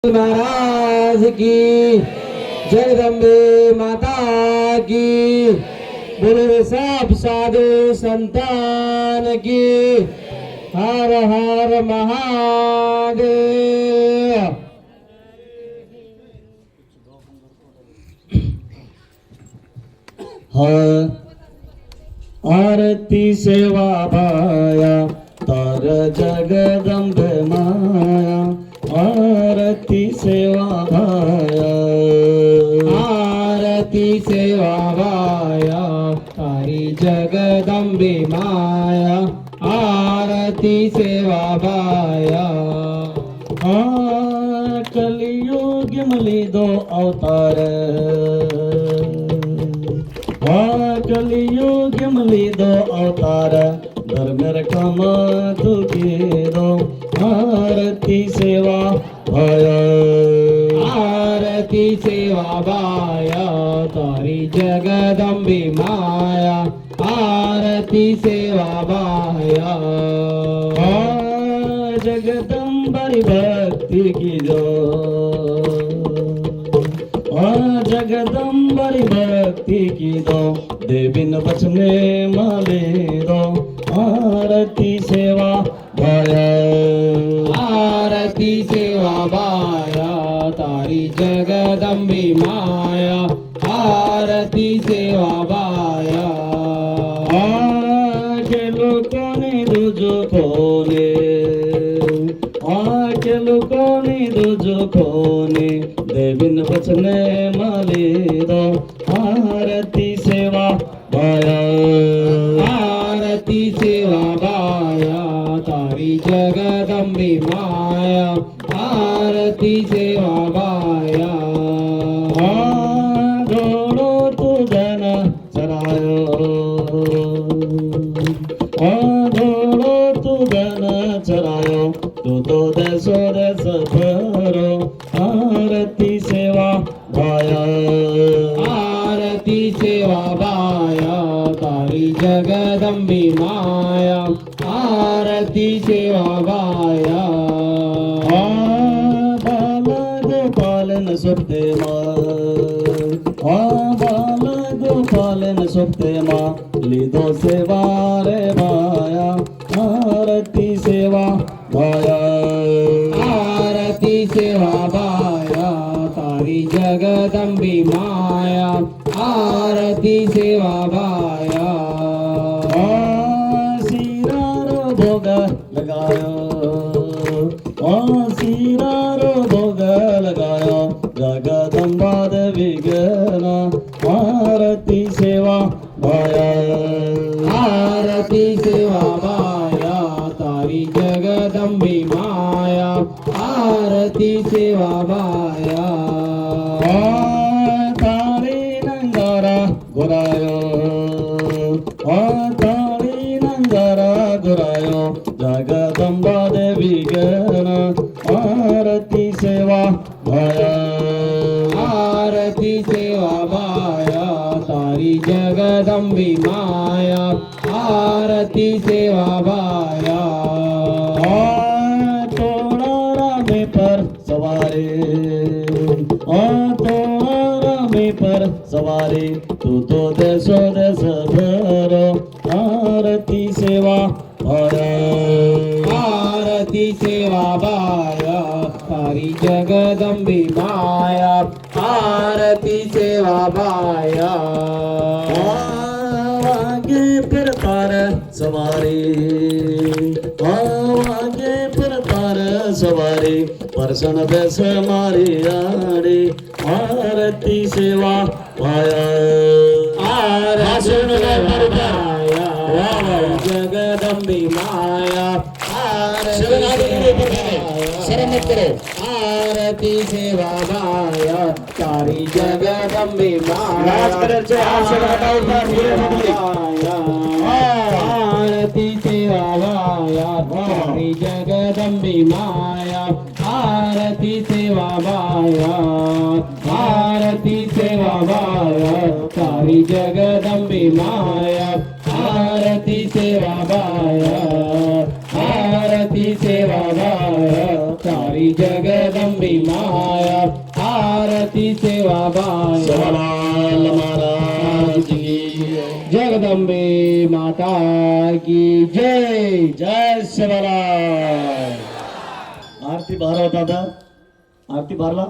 महाराज की, जगदम्बे माता की, बोलो सब साधु संतान की। हर हर महादेव। आरती सेवा भाया तार जगदम्बे माया। आरती सेवा भाया, आरती सेवा भाया तारी जगदम्बे माया। आरती सेवा भाया। कलियुग मली दो अवतार, कलियुग मली दो अवतार, धर्मेर काम तुकी दो। आरती सेवा भाया, आरती सेवा भाया तारी जगदम्बे माया। आरती सेवा भाया। जगदम्बरी भक्ति की जो, जगदम्बरी भक्ति की दो, देवी न बचने माले दो। आरती सेवा भाया, आरती सेवा भाया तारी जगदम्बे माया। आरती सेवा भाया। आखेलो कोने दुजो कोने, आखेलो कोने दुजो कोने, देवी न बचने माले दो। आरती सेवा भाया, आरती सेवा भाया तारी जगदम्बे माया। आरती सेवा भाया। घोड़ो तू धन चरायो, घोड़ो तू धन चरायो, तू तो देशो देश भरो। आरती सेवा भाया, आरती सेवा भाया तारी जगदम्बे माया। आरती सेवा भाया। बाल गोपाल न सुप्ते माँ, बाल गोपाल न सुप्ते माँ, लीदो सेवा रे भाया। आरती सेवा भाया, आरती सेवा भाया तारी जगदम्बे माया। आरती सेवा भाया। सिरारो भोग लगायो, सिरारो भोग लगायो, जगदम्बा देवी गना। आरती सेवा भाया, आरती सेवा भाया तारी जगदम्बे माया। आरती सेवा भाया। तारी नंगारा गुरायो, तारी नंगारा गुरायो, जगदम्बा देवी गना। आरती सेवा भाया, आरती सेवा भाया तारी जगदम्बे माया। आरती सेवा भाया। तोड़ा में पर सवारी, तोड़ा में पर सवारी, तू तो देशो देश भरो। आरती सेवा भाया, आरती सेवा भाया तारी जगदम्बे माया। आरती सेवा भाया। आगे फिर तार सवारी, आगे फिर तार सवारी, परसन बेस मारी आड़ी। आरती सेवा भाया, आरती सेवा भाया जगदम्बे माया। आरती सेवा भाया तारी जगदम्बे माया। आरती सेवा भाया तारी जगदम्बे माया। आरती सेवा भाया, आरती सेवा भाया तारी जगदम्बे माया। आरती सेवा भाया, आरती सेवा भाया। हरी जगदंबी माया आरती सेवा बाय सेवालाल महाराज की जगदंबे माता की जय. जय सेवालाल. आरती बारा होता आता. आरती बारला